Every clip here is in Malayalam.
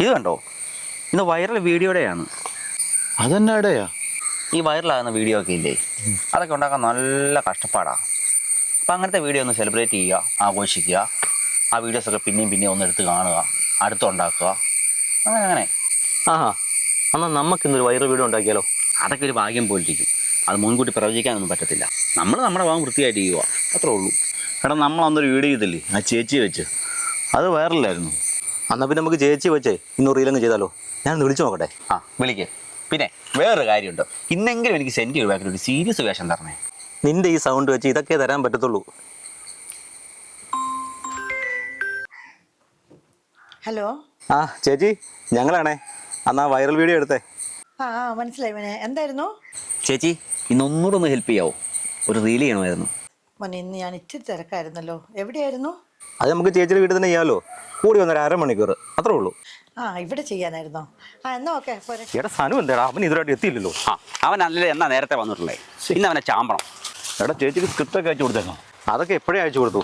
ഇത് കണ്ടോ, ഇന്ന് വൈറൽ വീഡിയോയുടെയാണ്. അതെന്നാടെയാ? ഈ വൈറലാകുന്ന വീഡിയോ ഒക്കെ ഇല്ലേ, അതൊക്കെ ഉണ്ടാക്കാൻ നല്ല കഷ്ടപ്പാടാണ്. അപ്പം അങ്ങനത്തെ വീഡിയോ ഒന്ന് സെലിബ്രേറ്റ് ചെയ്യുക, ആഘോഷിക്കുക. ആ വീഡിയോസൊക്കെ പിന്നെയും ഒന്ന് എടുത്ത് കാണുക, അടുത്തുണ്ടാക്കുക, അങ്ങനെ. ആഹാ, എന്നാൽ നമുക്കിന്നൊരു വൈറൽ വീഡിയോ ഉണ്ടാക്കിയാലോ? അതൊക്കെ ഒരു ഭാഗ്യം പോലിരിക്കും. അത് മുൻകൂട്ടി പ്രവചിക്കാനൊന്നും പറ്റത്തില്ല. നമ്മൾ നമ്മുടെ ഭാഗം വൃത്തിയായിട്ട് ചെയ്യുക, അത്രേ ഉള്ളൂ. എടാ, നമ്മളന്നൊരു വീഡിയോ ചെയ്തില്ലേ ആ ചേച്ചിയെ വെച്ച്, അത് വൈറലായിരുന്നു. എന്നാൽ പിന്നെ നമുക്ക് ചേച്ചി വെച്ചേ ഇന്ന് റീലങ്ങ് ചെയ്താലോ? ഞാൻ വിളിച്ചു നോക്കട്ടെ. വിളിക്ക്. പിന്നെ വേറൊരു കാര്യമുണ്ട്, ഇന്നെങ്കിലും എനിക്ക് സെൻറ്റ് രൂപയ്ക്ക് ഒരു സീരിയസ് വേഷം തരണേ. നിന്റെ ഈ സൗണ്ട് വെച്ച് ഇതൊക്കെ തരാൻ പറ്റത്തുള്ളൂ. ഹലോ. ആ ചേച്ചി, ഞങ്ങളാണേ. അന്നാ വൈറൽ വീഡിയോ എടുത്തേ. ആ മനസ്സിലായി മോനെ. എന്തായിരുന്നു ചേച്ചി, ഇന്നൊന്നുകൂടെ ഒന്ന് ഹെൽപ്പ് ചെയ്യാവോ? ഒരു റീൽ ചെയ്യണമായിരുന്നു. മോനെ, ഇന്ന് ഞാൻ ഇച്ചിരി തിരക്കായിരുന്നല്ലോ. എവിടെയായിരുന്നു? അത് നമുക്ക് ചേച്ചിയുടെ വീട്ടിൽ തന്നെ ചെയ്യാമല്ലോ. കൂടി വന്നൊരു അരമണിക്കൂർ, അത്രേ ഉള്ളൂ. ഇവിടെ ചെയ്യാനായിരുന്നോ? എന്നാ ഓക്കെ പോരെ. എടാ സനു എന്താടാ, അവൻ ഇതുവരായിട്ട് എത്തിയില്ലല്ലോ. അവൻ അല്ലേ എന്നാ നേരത്തെ വന്നിട്ടുള്ളേ, ഇന്ന് അവനെ ചാമ്പണം. എടാ, ചേച്ചിക്ക് സ്ക്രിപ്റ്റൊക്കെ അയച്ചു കൊടുത്തേക്കാം. അതൊക്കെ എപ്പോഴേ അയച്ചു കൊടുത്തു.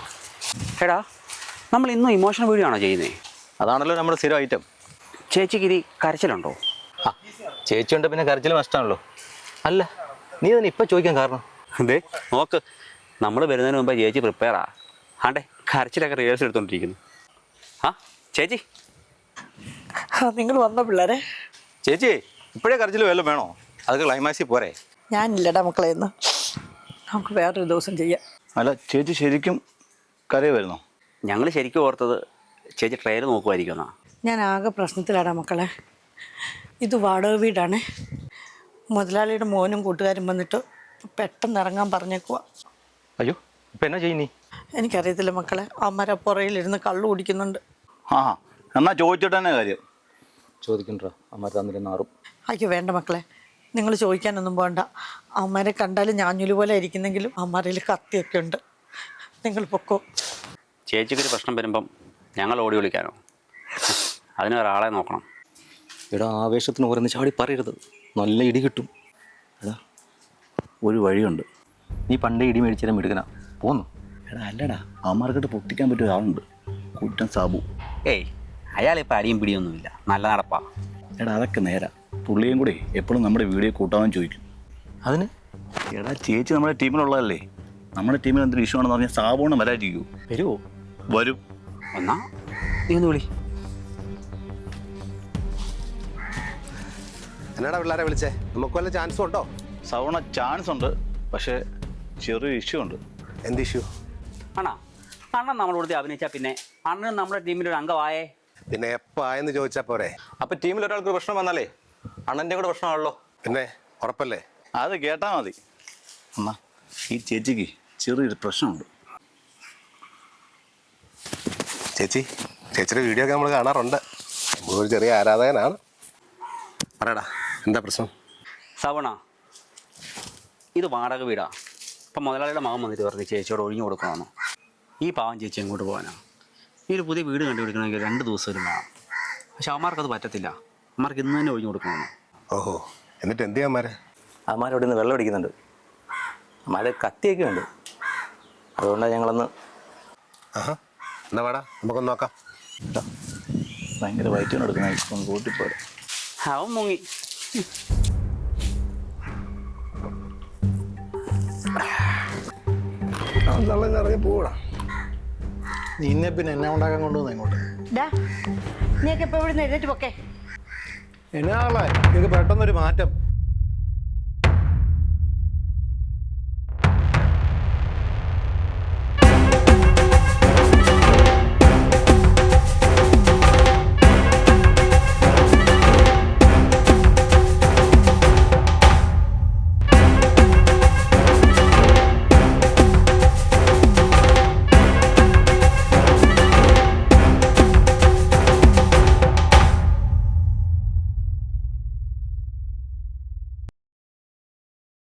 എടാ, നമ്മൾ ഇന്നും ഇമോഷണൽ വീഡിയോ ആണോ ചെയ്യുന്നത്? അതാണല്ലോ നമ്മുടെ സ്ഥിരം ഐറ്റം. ചേച്ചിക്ക് ഇനി കരച്ചിലുണ്ടോ? ചേച്ചിയുണ്ട്, പിന്നെ കരച്ചിലും നഷ്ടമാണല്ലോ. അല്ല, നീ തന്നെ ഇപ്പം ചോദിക്കാൻ കാരണം? അതെ, നോക്ക്, നമ്മൾ വരുന്നതിന് മുമ്പ് ചേച്ചി പ്രിപ്പയറാ. ആണ്ടേ കരച്ചിലൊക്കെ റിഹേഴ്സൽ എടുത്തോണ്ടിരിക്കുന്നു. ചേച്ചി, നിങ്ങൾ വന്ന പിള്ളേരെ. ചേച്ചി ഇപ്പോഴേ കരച്ചിൽ വല്ലതും വേണോ? അതൊക്കെ ക്ലൈമാക്സിൽ പോരെ. ഞാനില്ലടാ മക്കളെ, ഇന്ന് നമുക്ക് വേറൊരു ദിവസം ചെയ്യാം. അല്ല, ചേച്ചി ശരിക്കും കരയുമായിരുന്നോ? ഞങ്ങൾ ശരിക്കും ഓർത്തത് ചേച്ചി ട്രെയിലർ നോക്കുമായിരിക്കും എന്നാ. ഞാൻ ആകെ പ്രശ്നത്തിലാടാ മക്കളെ. ഇത് വാടക വീടാണേ. മുതലാളിയുടെ മോനും കൂട്ടുകാരും വന്നിട്ട് പെട്ടെന്ന് ഇറങ്ങാൻ പറഞ്ഞേക്കുവാ. അയ്യോ, ഇപ്പം എന്നാ ചെയ്യുന്നീ? എനിക്കറിയത്തില്ല മക്കളെ. അമ്മര പുറയിലിരുന്ന് കള്ളു കുടിക്കുന്നുണ്ട്. എന്നാ ചോദിച്ചിട്ട് തന്നെ കാര്യം. ചോദിക്കണ്ടാ, അമ്മ തന്നിരുന്നാറും. അയ്യോ വേണ്ട മക്കളെ, നിങ്ങൾ ചോദിക്കാനൊന്നും പോകണ്ട. അമ്മരെ കണ്ടാലും ഞാഞ്ഞുലു പോലെ ഇരിക്കുന്നെങ്കിലും അമ്മരയിൽ കത്തിയൊക്കെ ഉണ്ട്. നിങ്ങൾ പൊക്കോ. ചേച്ചിക്കൊരു പ്രശ്നം വരുമ്പം ഞങ്ങൾ ഓടി വിളിക്കാനോ? അതിന് ഒരാളെ നോക്കണം. എടാ, ആവേശത്തിന് ഓരോന്ന് ചാടി പറയരുത്, നല്ല ഇടി കിട്ടും. എടാ, ഒരു വഴിയുണ്ട്. നീ പണ്ടേ ഇടി മേടിച്ചാലും എടുക്കണ പോന്നു. എടാ അല്ലടാ, അവന്മാർക്കിട്ട് പൊട്ടിക്കാൻ പറ്റിയ ഒരാളുണ്ട്, കുറ്റൻ സാബു. ഏയ്, അയാളിപ്പോൾ അടിയും പിടിയൊന്നുമില്ല, നല്ല നടപ്പാ. എടാ അതൊക്കെ നേരാ. പുള്ളിയും കൂടെ എപ്പോഴും നമ്മുടെ വീഡിയോ കൂട്ടാമെന്ന് ചോദിക്കും. അതിന്? എടാ, ചേച്ചി നമ്മുടെ ടീമിലുള്ളതല്ലേ. നമ്മുടെ ടീമിൽ എന്തൊരു ഇഷ്യൂ ആണെന്ന് പറഞ്ഞാൽ സാബുണ്ണം വരാതിരിക്കൂ. വരുമോ? വരും. എന്നാ നീ ഒന്ന് വിളി. എന്നാടാ പിള്ളേരെ വിളിച്ചേ? നമുക്ക് വല്ല ചാൻസും ഉണ്ടോ? സാബുണ്ണ ചാൻസ് ഉണ്ട്, പക്ഷേ ചെറിയൊരു ഇഷ്യൂ ഉണ്ട്. എന്ത് ഇഷ്യൂ? അണ്ണൻ നമ്മുടെ കൂടെ അഭിനയിച്ചാൽ പിന്നെ അണ്ണൻ നമ്മുടെ ടീമിലൊരു അംഗമായേ. പിന്നെ എപ്പായെന്ന് ചോദിച്ചാ പോരെ? അപ്പം ടീമിൽ ഒരാൾക്ക് പ്രശ്നം വന്നാലേ അണ്ണൻ്റെ കൂടെ പ്രശ്നമാണല്ലോ. പിന്നെ ഉറപ്പല്ലേ? അത് കേട്ടാൽ മതി. എന്നാ ഈ ചേച്ചിക്ക് ചെറിയൊരു പ്രശ്നമുണ്ട്. ചേച്ചിയുടെ വീഡിയോ ഒക്കെ നമ്മൾ കാണാറുണ്ട്. നമ്മളൊരു ചെറിയ ആരാധകനാണ്. പറയടാ, എന്താ പ്രശ്നം? സവണ, ഇത് വാടക വീടാ. അപ്പം മുതലാളിയുടെ മകൻ വന്നിട്ട് പറഞ്ഞ് ചേച്ചിയോട് ഒഴിഞ്ഞു കൊടുക്കണമെന്ന്. ഈ പാവം ചേച്ചി എങ്ങോട്ട് പോകാനാ? ഈ ഒരു പുതിയ വീട് കണ്ടുപിടിക്കണമെങ്കിൽ 2 ദിവസം വേണം. പക്ഷെ അവന്മാർക്കത് പറ്റത്തില്ല. അവന്മാർക്ക് ഇന്ന് തന്നെ ഒഴിഞ്ഞു കൊടുക്കണമെന്ന്. ഓഹോ, എന്നിട്ട് എന്ത് ചെയ്യാൻ മാരെ? അമ്മാരോട് ഇന്ന് വെള്ളം അടിക്കുന്നുണ്ട്. അമ്മാരെ കത്തിയൊക്കെ ഉണ്ട്. അതുകൊണ്ടാണ് ഞങ്ങളൊന്ന്. എന്നാ വേടാ, നമുക്കൊന്ന് നോക്കാം. ഭയങ്കര വയറ്റിന് എടുക്കുന്ന കൂട്ടിപ്പോരെ. അവൻ മുങ്ങി. ഇറങ്ങി പോടാ. നിന്നെ പിന്നെ എന്നെ ഉണ്ടാക്കാൻ കൊണ്ടുവന്ന ഇങ്ങോട്ട്? നീയൊക്കെ ഇപ്പൊ ഇവിടെ എഴുന്നേറ്റ് പൊക്കെ. എന്നാളെ നിനക്ക് പെട്ടെന്നൊരു മാറ്റം.